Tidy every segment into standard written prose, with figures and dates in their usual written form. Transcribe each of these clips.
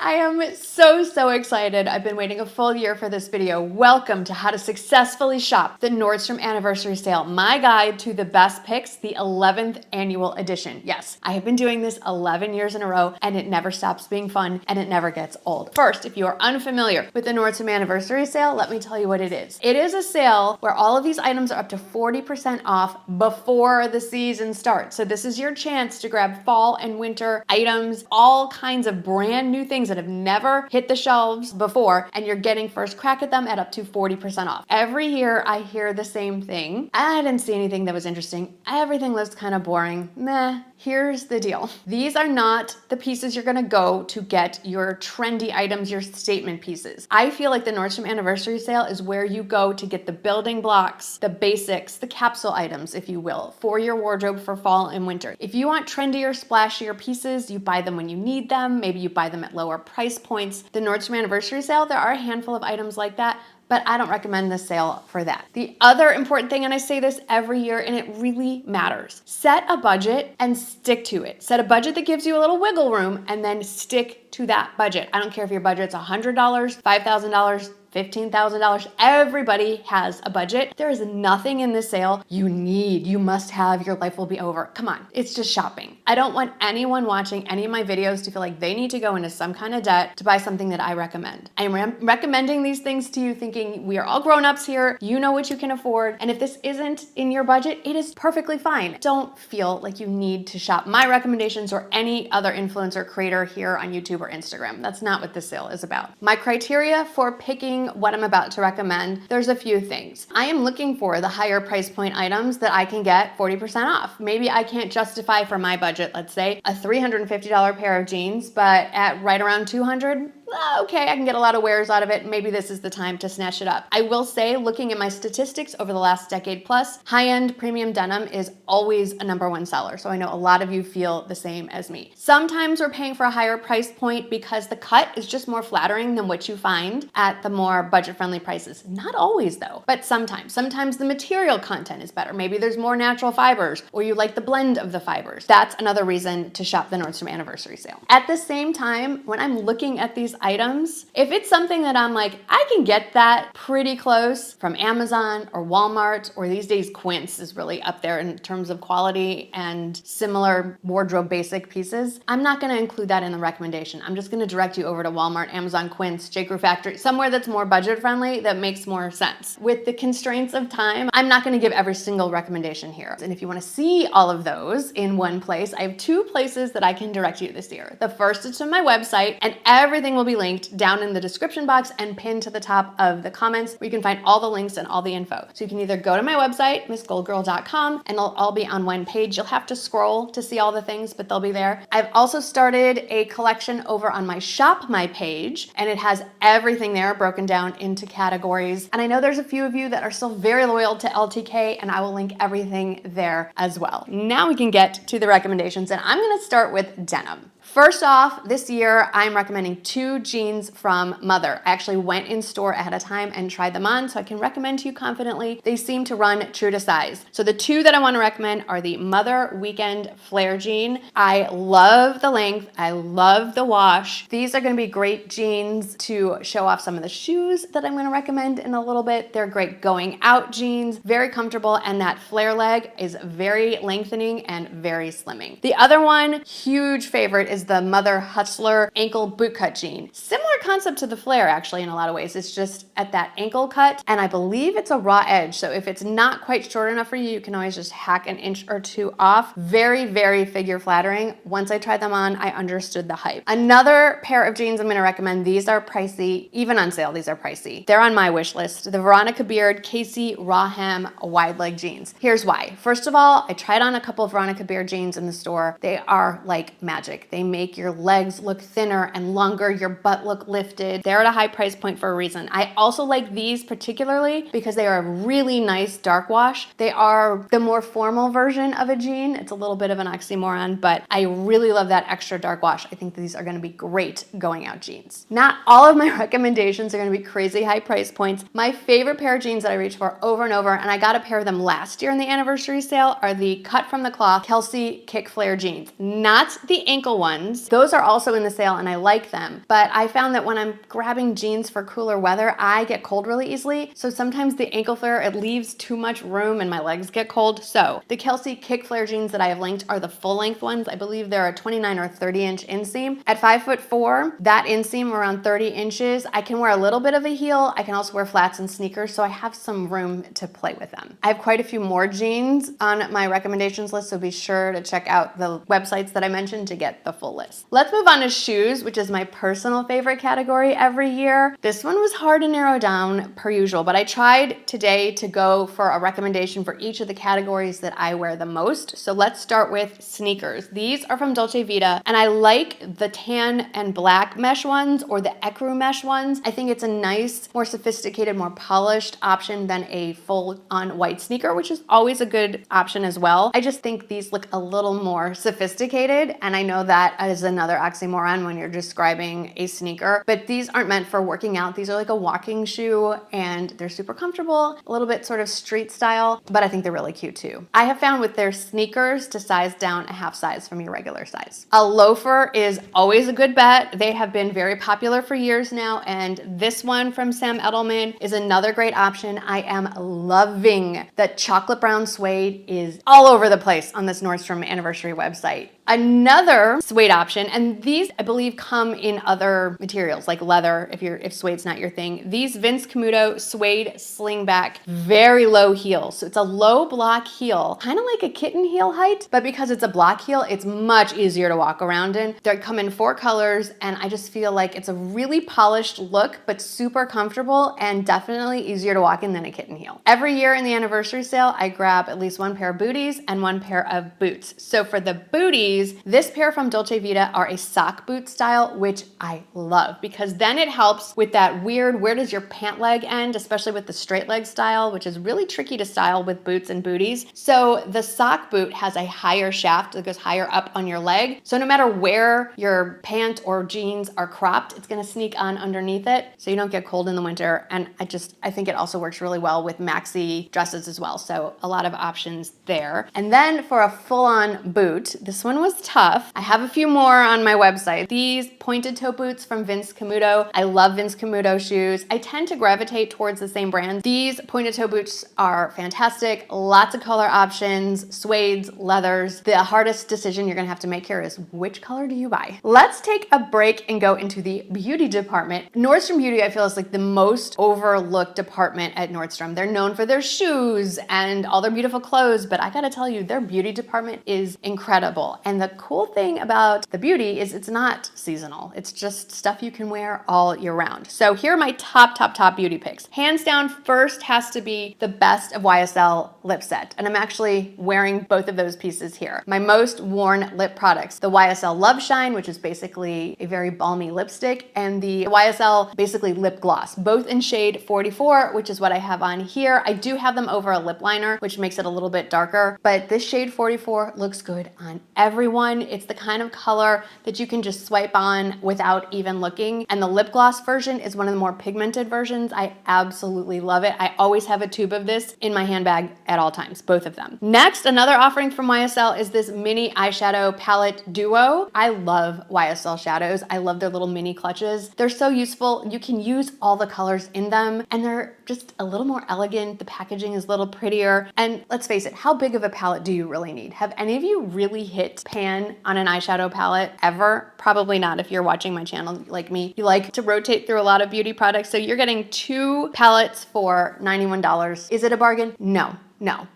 I am so excited. I've been waiting a full year for this video. Welcome to how to successfully shop the Nordstrom anniversary sale, my guide to the best picks, the 11th annual edition. Yes, I have been doing this 11 years in a row and it never stops being fun and it never gets old. First, if you are unfamiliar with the Nordstrom anniversary sale, let me tell you what it is. It is a sale where all of these items are up to 40% off before the season starts. So this is your chance to grab fall and winter items, all kinds of brand new things that have never hit the shelves before, and you're getting first crack at them at up to 40% off. Every year I hear the same thing. I didn't see anything that was interesting. Everything looks kind of boring. Meh. Here's the deal. These are not the pieces you're gonna go to get your trendy items, your statement pieces. I feel like the Nordstrom anniversary sale is where you go to get the building blocks, the basics, the capsule items, if you will, for your wardrobe for fall and winter. If you want trendier, splashier pieces, you buy them when you need them. Maybe you buy them at lower price points. The Nordstrom anniversary sale, there are a handful of items like that, but I don't recommend this sale for that. The other important thing, and I say this every year and it really matters, set a budget and stick to it. Set a budget that gives you a little wiggle room and then stick to that budget. I don't care if your budget's $100, $5,000, $15,000. Everybody has a budget. There is nothing in this sale you must have, your life will be over. Come on, it's just shopping. I don't want anyone watching any of my videos to feel like they need to go into some kind of debt to buy something that I recommend. I am recommending these things to you thinking we are all grown-ups here, you know what you can afford, and if this isn't in your budget, it is perfectly fine. Don't feel like you need to shop my recommendations or any other influencer creator here on YouTube or Instagram. That's not what this sale is about. My criteria for picking what I'm about to recommend, there's a few things. I am looking for the higher price point items that I can get 40% off. Maybe I can't justify for my budget, let's say, a $350 pair of jeans, but at right around $200, okay, I can get a lot of wears out of it. Maybe this is the time to snatch it up. I will say, looking at my statistics over the last decade plus, high-end premium denim is always a #1 seller. So I know a lot of you feel the same as me. Sometimes we're paying for a higher price point because the cut is just more flattering than what you find at the more budget-friendly prices. Not always though, but sometimes. Sometimes the material content is better. Maybe there's more natural fibers or you like the blend of the fibers. That's another reason to shop the Nordstrom anniversary sale. At the same time, when I'm looking at these items, if it's something that I'm like, I can get that pretty close from Amazon or Walmart, or these days Quince is really up there in terms of quality and similar wardrobe basic pieces, I'm not gonna include that in the recommendation. I'm just gonna direct you over to Walmart, Amazon, Quince, J. Crew Factory, somewhere that's more budget friendly that makes more sense. With the constraints of time, I'm not gonna give every single recommendation here. And if you wanna see all of those in one place, I have 2 places that I can direct you this year. The first is to my website, and everything will be linked down in the description box and pinned to the top of the comments where you can find all the links and all the info. So you can either go to my website, missgoldgirl.com, and it'll all be on one page. You'll have to scroll to see all the things, but they'll be there. I've also started a collection over on my Shop My page, and it has everything there broken down into categories. And I know there's a few of you that are still very loyal to LTK, and I will link everything there as well. Now we can get to the recommendations, and I'm gonna start with denim. First off, this year, I'm recommending 2 jeans from Mother. I actually went in store ahead of time and tried them on, so I can recommend to you confidently. They seem to run true to size. So the 2 that I want to recommend are the Mother Weekend Flare Jean. I love the length. I love the wash. These are going to be great jeans to show off some of the shoes that I'm going to recommend in a little bit. They're great going out jeans, very comfortable, and that flare leg is very lengthening and very slimming. The other one, huge favorite, is the Mother Hustler ankle bootcut jean. Similar concept to the flare actually in a lot of ways. It's just at that ankle cut, and I believe it's a raw edge. So if it's not quite short enough for you, you can always just hack an inch or 2 off. Very, very figure flattering. Once I tried them on, I understood the hype. Another pair of jeans I'm gonna recommend. These are pricey, even on sale, these are pricey. They're on my wish list. The Veronica Beard Kasey Raw Hem wide leg jeans. Here's why. First of all, I tried on a couple of Veronica Beard jeans in the store. They are like magic. They make your legs look thinner and longer, your butt look lifted. They're at a high price point for a reason. I also like these particularly because they are a really nice dark wash. They are the more formal version of a jean. It's a little bit of an oxymoron, but I really love that extra dark wash. I think these are gonna be great going out jeans. Not all of my recommendations are gonna be crazy high price points. My favorite pair of jeans that I reach for over and over, and I got a pair of them last year in the anniversary sale, are the cut from the cloth Kelsey Kick Flare jeans. Not the ankle one, ones. Those are also in the sale and I like them, but I found that when I'm grabbing jeans for cooler weather, I get cold really easily. So sometimes the ankle flare, it leaves too much room and my legs get cold. So the Kelsey kick flare jeans that I have linked are the full length ones. I believe they're a 29 or 30 inch inseam. At 5'4", that inseam around 30 inches, I can wear a little bit of a heel. I can also wear flats and sneakers, so I have some room to play with them. I have quite a few more jeans on my recommendations list, so be sure to check out the websites that I mentioned to get the full list. Let's move on to shoes, which is my personal favorite category every year. This one was hard to narrow down per usual, but I tried today to go for a recommendation for each of the categories that I wear the most. So let's start with sneakers. These are from Dolce Vita, and I like the tan and black mesh ones or the ecru mesh ones. I think it's a nice, more sophisticated, more polished option than a full-on white sneaker, which is always a good option as well. I just think these look a little more sophisticated, and I know that is another oxymoron when you're describing a sneaker, but these aren't meant for working out. These are like a walking shoe, and they're super comfortable, a little bit sort of street style, but I think they're really cute too. I have found with their sneakers to size down a half size from your regular size. A loafer is always a good bet. They have been very popular for years now, and this one from Sam Edelman is another great option. I am loving that chocolate brown suede is all over the place on this Nordstrom anniversary website. Another suede option, and these I believe come in other materials like leather if suede's not your thing. These Vince Camuto suede slingback, very low heel. So it's a low block heel, kind of like a kitten heel height, but because it's a block heel, it's much easier to walk around in. They come in 4 colors, and I just feel like it's a really polished look, but super comfortable and definitely easier to walk in than a kitten heel. Every year in the anniversary sale, I grab at least 1 pair of booties and 1 pair of boots. So for the booties, this pair from Dolce Vita are a sock boot style, which I love because then it helps with that weird, where does your pant leg end, especially with the straight leg style, which is really tricky to style with boots and booties. So the sock boot has a higher shaft that goes higher up on your leg. So no matter where your pant or jeans are cropped, it's gonna sneak on underneath it so you don't get cold in the winter. And I think it also works really well with maxi dresses as well. So a lot of options there. And then for a full-on boot, this one was tough. I have a few more on my website. These pointed toe boots from Vince Camuto. I love Vince Camuto shoes. I tend to gravitate towards the same brands. These pointed toe boots are fantastic. Lots of color options, suedes, leathers. The hardest decision you're gonna have to make here is which color do you buy? Let's take a break and go into the beauty department. Nordstrom Beauty, I feel, is like the most overlooked department at Nordstrom. They're known for their shoes and all their beautiful clothes, but I gotta tell you, their beauty department is incredible. And the cool thing about the beauty is it's not seasonal. It's just stuff you can wear all year round. So here are my top beauty picks. Hands down, first has to be the best of YSL Lip Set. And I'm actually wearing both of those pieces here. My most worn lip products, the YSL Love Shine, which is basically a very balmy lipstick, and the YSL basically lip gloss, both in shade 44, which is what I have on here. I do have them over a lip liner, which makes it a little bit darker, but this shade 44 looks good on everyone. It's the kind of color that you can just swipe on without even looking. And the lip gloss version is one of the more pigmented versions. I absolutely love it. I always have a tube of this in my handbag at all times, both of them. Next, another offering from YSL is this mini eyeshadow palette duo. I love YSL shadows. I love their little mini clutches. They're so useful. You can use all the colors in them, and they're just a little more elegant. The packaging is a little prettier. And let's face it, how big of a palette do you really need? Have any of you really hit pan on an eyeshadow palette ever? Probably not if you're watching my channel like me. You like to rotate through a lot of beauty products, so you're getting 2 palettes for $91. Is it a bargain? No,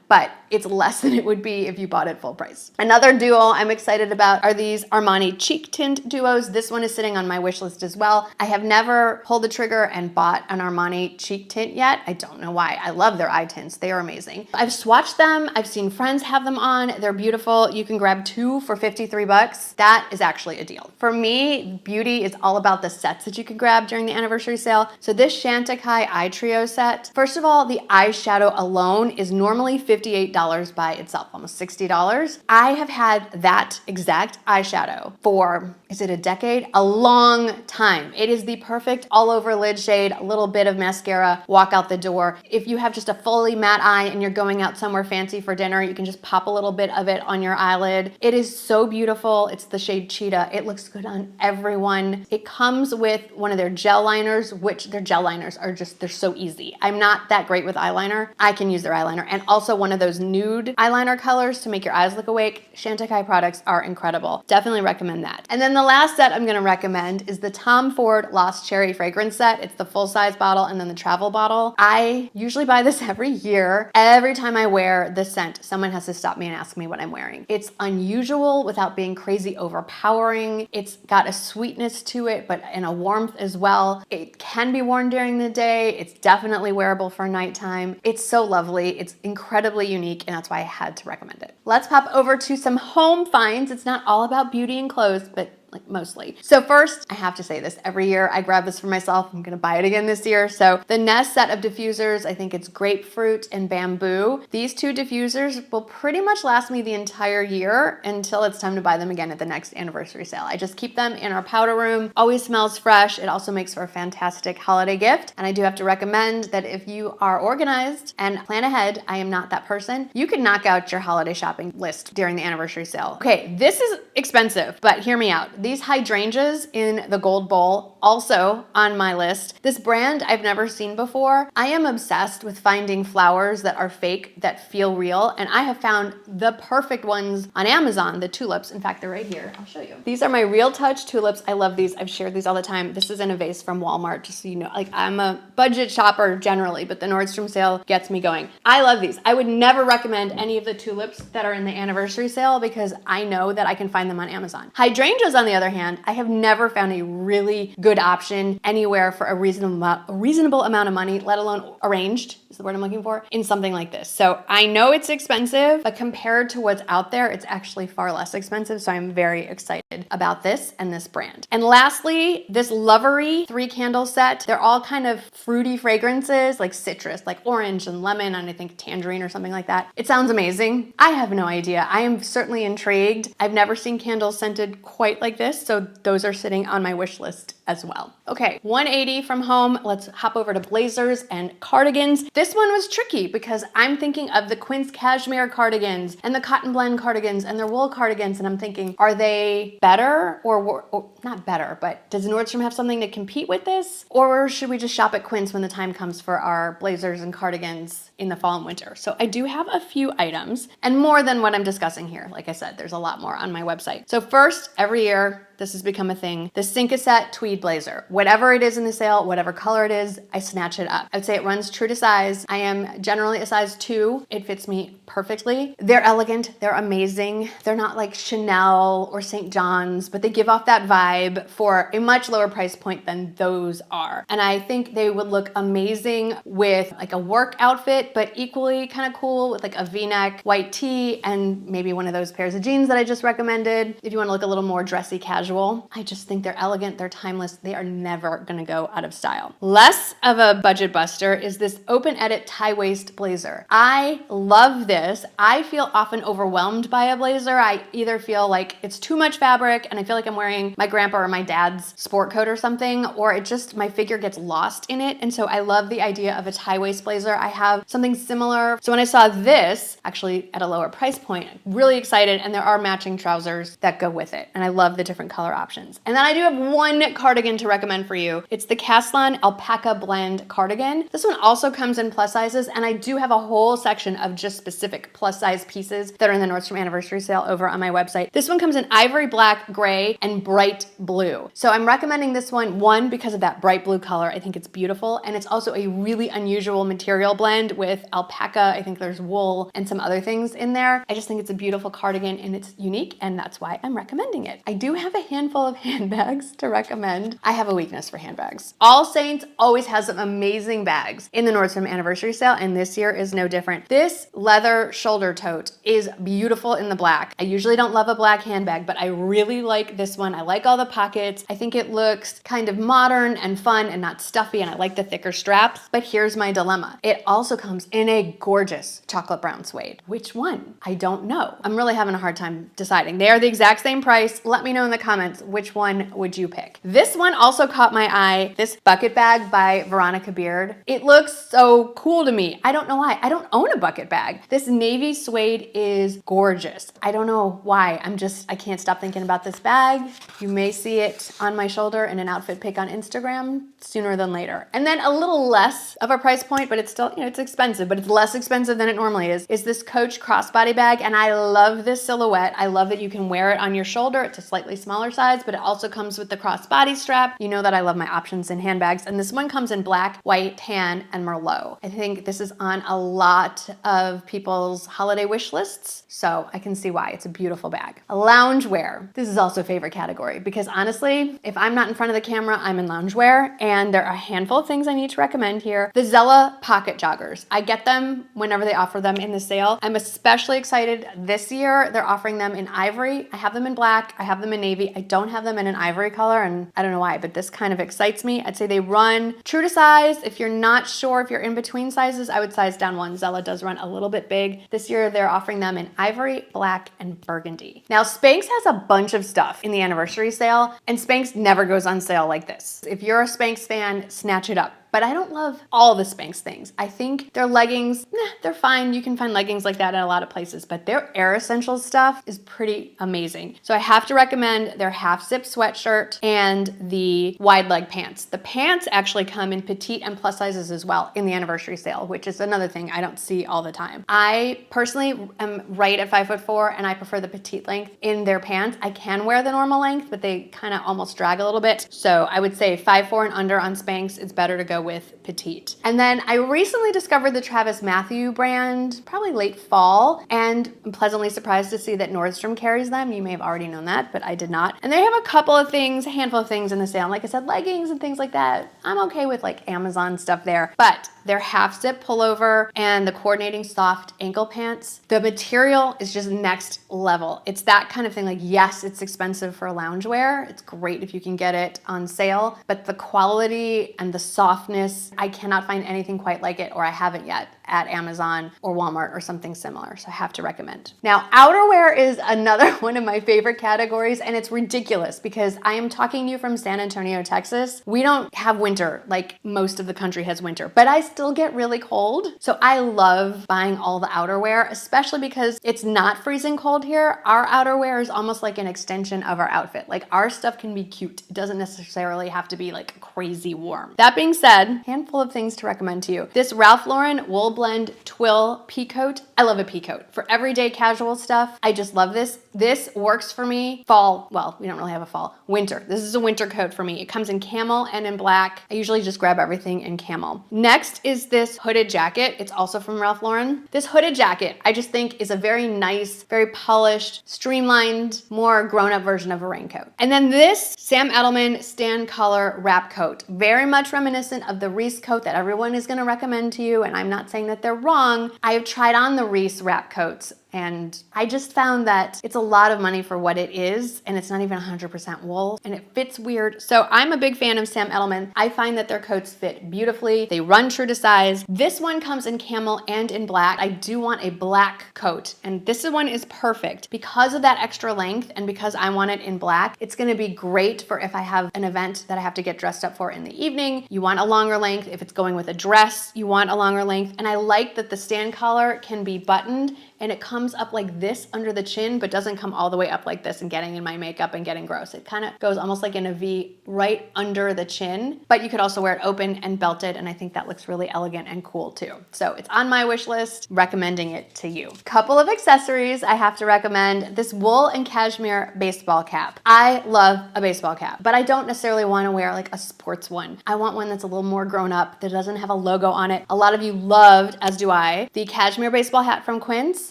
but it's less than it would be if you bought it full price. Another duo I'm excited about are these Armani cheek tint duos. This one is sitting on my wish list as well. I have never pulled the trigger and bought an Armani cheek tint yet. I don't know why. I love their eye tints. They are amazing. I've swatched them. I've seen friends have them on. They're beautiful. You can grab 2 for $53. That is actually a deal. For me, beauty is all about the sets that you can grab during the anniversary sale. So this Chantecaille Eye Trio Set, first of all, the eyeshadow alone is normally $50 $58 by itself, almost $60. I have had that exact eyeshadow for, is it a decade? A long time. It is the perfect all over lid shade, a little bit of mascara, walk out the door. If you have just a fully matte eye and you're going out somewhere fancy for dinner, you can just pop a little bit of it on your eyelid. It is so beautiful. It's the shade Cheetah. It looks good on everyone. It comes with one of their gel liners, which their gel liners are just, they're so easy. I'm not that great with eyeliner. I can use their eyeliner, and also one of those nude eyeliner colors to make your eyes look awake. Chantecaille products are incredible. Definitely recommend that. And then the last set I'm gonna recommend is the Tom Ford Lost Cherry fragrance set. It's the full size bottle and then the travel bottle. I usually buy this every year. Every time I wear this scent, someone has to stop me and ask me what I'm wearing. It's unusual without being crazy overpowering. It's got a sweetness to it, but in a warmth as well. It can be worn during the day. It's definitely wearable for nighttime. It's so lovely. It's incredibly unique, and that's why I had to recommend it. Let's pop over to some home finds. It's not all about beauty and clothes, but like mostly. So first, I have to say this every year. I grab this for myself. I'm gonna buy it again this year. So the Nest Set of Diffusers, I think it's grapefruit and bamboo. These two diffusers will pretty much last me the entire year until it's time to buy them again at the next anniversary sale. I just keep them in our powder room. Always smells fresh. It also makes for a fantastic holiday gift. And I do have to recommend that if you are organized and plan ahead, I am not that person, you can knock out your holiday shopping list during the anniversary sale. Okay, this is expensive, but hear me out. These hydrangeas in the gold bowl, also on my list. This brand I've never seen before. I am obsessed with finding flowers that are fake, that feel real, and I have found the perfect ones on Amazon, the tulips. In fact, they're right here. I'll show you. These are my Real Touch tulips. I love these. I've shared these all the time. This is in a vase from Walmart, just so you know. Like, I'm a budget shopper generally, but the Nordstrom sale gets me going. I love these. I would never recommend any of the tulips that are in the anniversary sale because I know that I can find them on Amazon. Hydrangeas, on the other hand, I have never found a really good option anywhere for a reasonable amount of money, let alone arranged, is the word I'm looking for, in something like this. So I know it's expensive, but compared to what's out there, it's actually far less expensive. So I'm very excited about this and this brand. And lastly, this Lovery 3-candle set. They're all kind of fruity fragrances, like citrus, like orange and lemon, and I think tangerine or something like that. It sounds amazing. I have no idea. I am certainly intrigued. I've never seen candles scented quite like this, so those are sitting on my wish list as well. Okay, 180 from home. Let's hop over to blazers and cardigans. This one was tricky because I'm thinking of the Quince cashmere cardigans and the cotton blend cardigans and their wool cardigans, and I'm thinking, are they better or not better, but does Nordstrom have something to compete with this? Or should we just shop at Quince when the time comes for our blazers and cardigans in the fall and winter? So I do have a few items and more than what I'm discussing here. Like I said, there's a lot more on my website. So first, every year, this has become a thing. The Cinq tweed blazer. Whatever it is in the sale, whatever color it is, I snatch it up. I'd say it runs true to size. I am generally a size 2. It fits me perfectly. They're elegant. They're amazing. They're not like Chanel or St. John's, but they give off that vibe for a much lower price point than those are. And I think they would look amazing with like a work outfit, but equally kind of cool with like a V-neck, white tee, and maybe one of those pairs of jeans that I just recommended. If you want to look a little more dressy, casual, I just think they're elegant, they're timeless, they are never gonna go out of style. Less of a budget buster is this open edit tie waist blazer. I love this. I feel often overwhelmed by a blazer. I either feel like it's too much fabric and I feel like I'm wearing my grandpa or my dad's sport coat or something, or it just, my figure gets lost in it. And so I love the idea of a tie waist blazer. I have something similar. So when I saw this, actually at a lower price point, I'm really excited, and there are matching trousers that go with it. And I love the different color options. And then I do have one cardigan to recommend for you. It's the Caslon Alpaca Blend cardigan. This one also comes in plus sizes, and I do have a whole section of just specific plus size pieces that are in the Nordstrom anniversary sale over on my website. This one comes in ivory black, gray, and bright blue. So I'm recommending this one, because of that bright blue color. I think it's beautiful, and it's also a really unusual material blend with alpaca. I think there's wool and some other things in there. I just think it's a beautiful cardigan and it's unique, and that's why I'm recommending it. I do have a handful of handbags to recommend. I have a weakness for handbags. All Saints always has some amazing bags in the Nordstrom anniversary sale, and this year is no different. This leather shoulder tote is beautiful in the black. I usually don't love a black handbag, but I really like this one. I like all the pockets. I think it looks kind of modern and fun and not stuffy, and I like the thicker straps. But here's my dilemma. It also comes in a gorgeous chocolate brown suede. Which one? I don't know. I'm really having a hard time deciding. They are the exact same price. Let me know in the comments, which one would you pick? This one also caught my eye. This bucket bag by Veronica Beard. It looks so cool to me. I don't know why. I don't own a bucket bag. This navy suede is gorgeous. I don't know why. I can't stop thinking about this bag. You may see it on my shoulder in an outfit pic on Instagram sooner than later. And then a little less of a price point, but it's still, it's expensive, but it's less expensive than it normally is this Coach crossbody bag. And I love this silhouette. I love that you can wear it on your shoulder. It's a slightly smaller size, but it also comes with the crossbody strap. You know that I love my options in handbags. And this one comes in black, white, tan, and Merlot. I think this is on a lot of people's holiday wish lists, so I can see why. It's a beautiful bag. Loungewear. This is also a favorite category because honestly, if I'm not in front of the camera, I'm in loungewear, and there are a handful of things I need to recommend here. The Zella pocket joggers. I get them whenever they offer them in the sale. I'm especially excited this year. They're offering them in ivory. I have them in black. I have them in navy. I don't have them in an ivory color, and I don't know why, but this kind of excites me. I'd say they run true to size. If you're not sure if you're in between sizes, I would size down one. Zella does run a little bit big. This year, they're offering them in ivory, black, and burgundy. Now, Spanx has a bunch of stuff in the anniversary sale, and Spanx never goes on sale like this. If you're a Spanx fan, snatch it up. But I don't love all the Spanx things. I think their leggings, they're fine. You can find leggings like that at a lot of places, but their Air Essentials stuff is pretty amazing. So I have to recommend their half zip sweatshirt and the wide leg pants. The pants actually come in petite and plus sizes as well in the anniversary sale, which is another thing I don't see all the time. I personally am right at 5'4", and I prefer the petite length in their pants. I can wear the normal length, but they kind of almost drag a little bit. So I would say 5'4" and under on Spanx, it's better to go with petite. And then I recently discovered the Travis Mathew brand, probably late fall, and I'm pleasantly surprised to see that Nordstrom carries them. You may have already known that, but I did not. And they have a couple of things, a handful of things in the sale. Like I said, leggings and things like that. I'm okay with like Amazon stuff there, but their half zip pullover and the coordinating soft ankle pants, the material is just next level. It's that kind of thing. Like, yes, it's expensive for loungewear. It's great if you can get it on sale, but the quality and the softness, I cannot find anything quite like it, or I haven't yet at Amazon or Walmart or something similar. So I have to recommend. Now, outerwear is another one of my favorite categories, and it's ridiculous because I am talking to you from San Antonio, Texas. We don't have winter like most of the country has winter, but I still get really cold. So I love buying all the outerwear, especially because it's not freezing cold here. Our outerwear is almost like an extension of our outfit. Like, our stuff can be cute. It doesn't necessarily have to be like crazy warm. That being said, handful of things to recommend to you. This Ralph Lauren Wool Blend Twill Pea Coat. I love a pea coat. For everyday casual stuff, I just love this. This works for me. Fall, well, we don't really have a fall. Winter. This is a winter coat for me. It comes in camel and in black. I usually just grab everything in camel. Next is this hooded jacket. It's also from Ralph Lauren. This hooded jacket, I just think is a very nice, very polished, streamlined, more grown-up version of a raincoat. And then this Sam Edelman Stan Color wrap coat, very much reminiscent of the Reese coat that everyone is going to recommend to you, and I'm not saying that they're wrong. I have tried on the Reese wrap coats, and I just found that it's a lot of money for what it is, and it's not even 100% wool, and it fits weird. So I'm a big fan of Sam Edelman. I find that their coats fit beautifully. They run true to size. This one comes in camel and in black. I do want a black coat, and this one is perfect because of that extra length, and because I want it in black. It's gonna be great for if I have an event that I have to get dressed up for in the evening. You want a longer length. If it's going with a dress, you want a longer length. And I like that the stand collar can be buttoned, and it comes up like this under the chin, but doesn't come all the way up like this and getting in my makeup and getting gross. It kind of goes almost like in a V right under the chin, but you could also wear it open and belted, and I think that looks really elegant and cool too. So it's on my wish list, recommending it to you. Couple of accessories I have to recommend. This wool and cashmere baseball cap. I love a baseball cap, but I don't necessarily want to wear like a sports one. I want one that's a little more grown up, that doesn't have a logo on it. A lot of you loved, as do I, the cashmere baseball hat from Quince.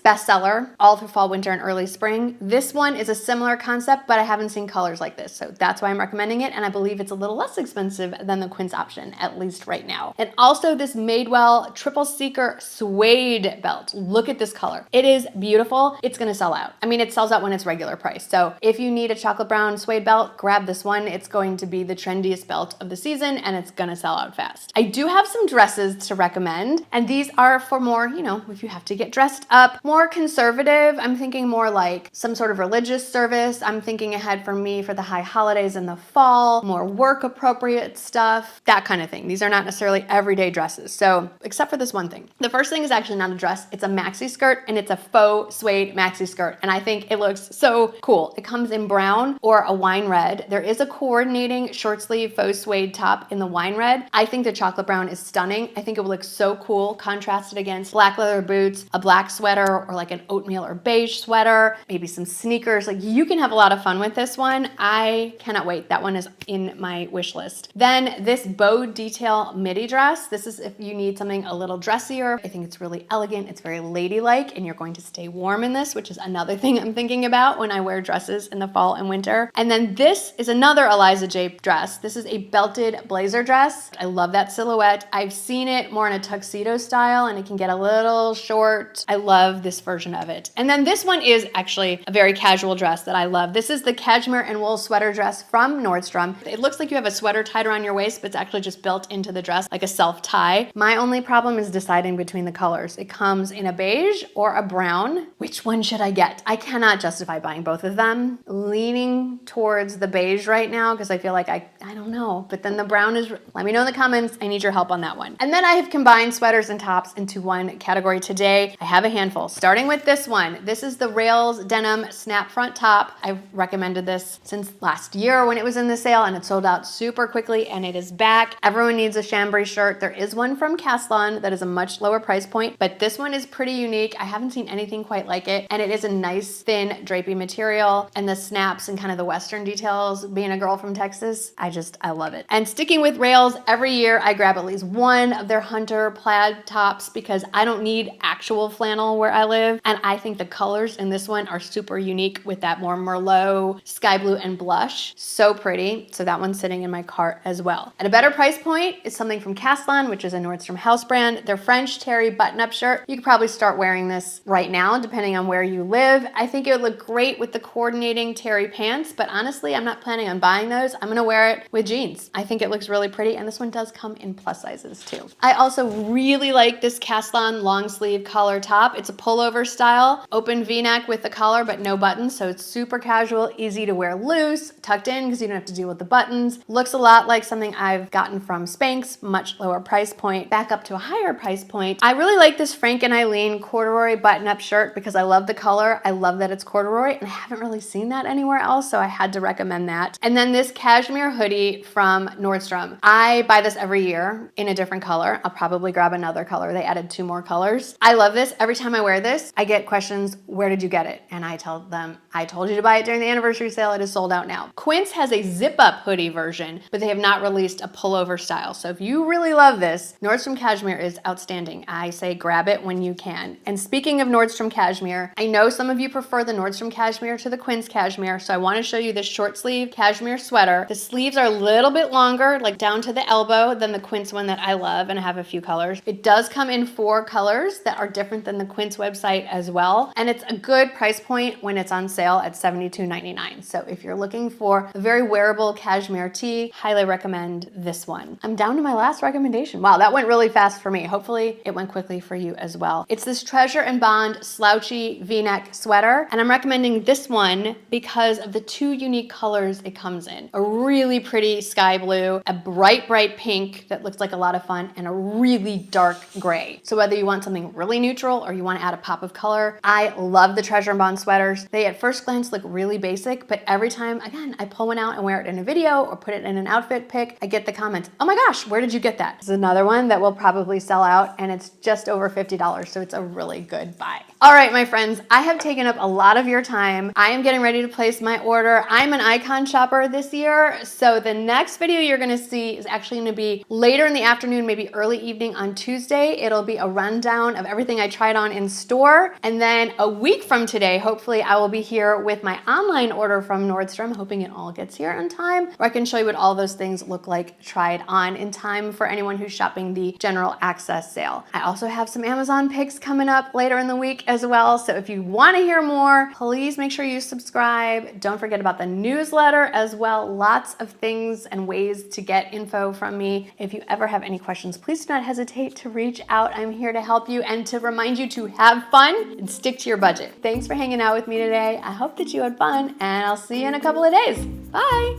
Bottoms, bestseller all through fall, winter, and early spring. This one is a similar concept, but I haven't seen colors like this, so that's why I'm recommending it, and I believe it's a little less expensive than the Quince option, at least right now. And also this Madewell Triple Seeker Suede belt. Look at this color. It is beautiful. It's gonna sell out. I mean, it sells out when it's regular price, so if you need a chocolate brown suede belt, grab this one. It's going to be the trendiest belt of the season, and it's gonna sell out fast. I do have some dresses to recommend, and these are for more, you know, if you have to get dressed up, more conservative. I'm thinking more like some sort of religious service. I'm thinking ahead for me for the high holidays in the fall, more work appropriate stuff, that kind of thing. These are not necessarily everyday dresses. So, except for this one thing. The first thing is actually not a dress, it's a maxi skirt, and it's a faux suede maxi skirt, and I think it looks so cool. It comes in brown or a wine red. There is a coordinating short sleeve faux suede top in the wine red. I think the chocolate brown is stunning. I think it would look so cool contrasted against black leather boots, a black sweater, or like an oatmeal or beige sweater, maybe some sneakers. Like, you can have a lot of fun with this one. I cannot wait. That one is in my wish list. Then this bow detail midi dress. This is if you need something a little dressier. I think it's really elegant. It's very ladylike, and you're going to stay warm in this, which is another thing I'm thinking about when I wear dresses in the fall and winter. And then this is another Eliza J dress. This is a belted blazer dress. I love that silhouette. I've seen it more in a tuxedo style, and it can get a little short. I love this version of it. And then this one is actually a very casual dress that I love. This is the cashmere and wool sweater dress from Nordstrom. It looks like you have a sweater tied around your waist, but it's actually just built into the dress like a self-tie. My only problem is deciding between the colors. It comes in a beige or a brown. Which one should I get? I cannot justify buying both of them. Leaning towards the beige right now because I feel like I don't know, but then the brown is, let me know in the comments. I need your help on that one. And then I have combined sweaters and tops into one category today. I have a handful, starting with this one. This is the Rails Denim Snap Front Top. I've recommended this since last year when it was in the sale, and it sold out super quickly, and it is back. Everyone needs a chambray shirt. There is one from Caslon that is a much lower price point, but this one is pretty unique. I haven't seen anything quite like it, and it is a nice thin drapey material, and the snaps and kind of the Western details, being a girl from Texas, I love it. And sticking with Rails, every year I grab at least one of their hunter plaid tops because I don't need actual flannel where I live, and I think the colors in this one are super unique with that more Merlot, sky blue, and blush. So pretty. So that one's sitting in my cart as well. At a better price point is something from Caslon, which is a Nordstrom house brand. Their French terry button-up shirt. You could probably start wearing this right now, depending on where you live. I think it would look great with the coordinating terry pants, but honestly, I'm not planning on buying those. I'm gonna wear it with jeans. I think it looks really pretty, and this one does come in plus sizes too. I also really like this Caslon long sleeve collar top. It's a pullover style, open V-neck with the collar, but no buttons, so it's super casual, easy to wear loose, tucked in because you don't have to deal with the buttons. Looks a lot like something I've gotten from Spanx, much lower price point, back up to a higher price point. I really like this Frank and Eileen corduroy button-up shirt because I love the color. I love that it's corduroy, and I haven't really seen that anywhere else, so I had to recommend that. And then this cashmere hoodie from Nordstrom. I buy this every year in a different color. I'll probably grab another color. They added 2 more colors. I love this. Every time I wear this, I get questions, where did you get it? And I tell them, I told you to buy it during the anniversary sale. It is sold out now. Quince has a zip-up hoodie version, but they have not released a pullover style. So if you really love this, Nordstrom cashmere is outstanding. I say grab it when you can. And speaking of Nordstrom cashmere, I know some of you prefer the Nordstrom cashmere to the Quince cashmere, so I want to show you this short sleeve cashmere sweater. The sleeves are a little bit longer, like down to the elbow, than the Quince one that I love, and I have a few colors. It does come in 4 colors that are different than the Quince website as well, and it's a good price point when it's on sale at $72.99. So if you're looking for a very wearable cashmere tee, highly recommend this one. I'm down to my last recommendation. Wow, that went really fast for me. Hopefully it went quickly for you as well. It's this Treasure and Bond slouchy V-neck sweater, and I'm recommending this one because of the 2 unique colors it comes in. A really pretty sky blue, a bright pink that looks like a lot of fun, and a really dark gray. So whether you want something really neutral or you want to add a pop of color, I love the Treasure and Bond sweaters. They at first glance look really basic, but every time, again, I pull one out and wear it in a video or put it in an outfit pic, I get the comments, oh my gosh, where did you get that? This is another one that will probably sell out, and it's just over $50, so it's a really good buy. All right, my friends, I have taken up a lot of your time. I am getting ready to place my order. I'm an icon shopper this year, so the next video you're gonna see is actually gonna be later in the afternoon, maybe early evening on Tuesday. It'll be a rundown of everything I tried on in store store. And then a week from today, hopefully I will be here with my online order from Nordstrom, hoping it all gets here on time, where I can show you what all those things look like tried on in time for anyone who's shopping the general access sale. I also have some Amazon picks coming up later in the week as well. So if you want to hear more, please make sure you subscribe. Don't forget about the newsletter as well. Lots of things and ways to get info from me. If you ever have any questions, please do not hesitate to reach out. I'm here to help you and to remind you to have fun and stick to your budget. Thanks for hanging out with me today. I hope that you had fun, and I'll see you in a couple of days. Bye.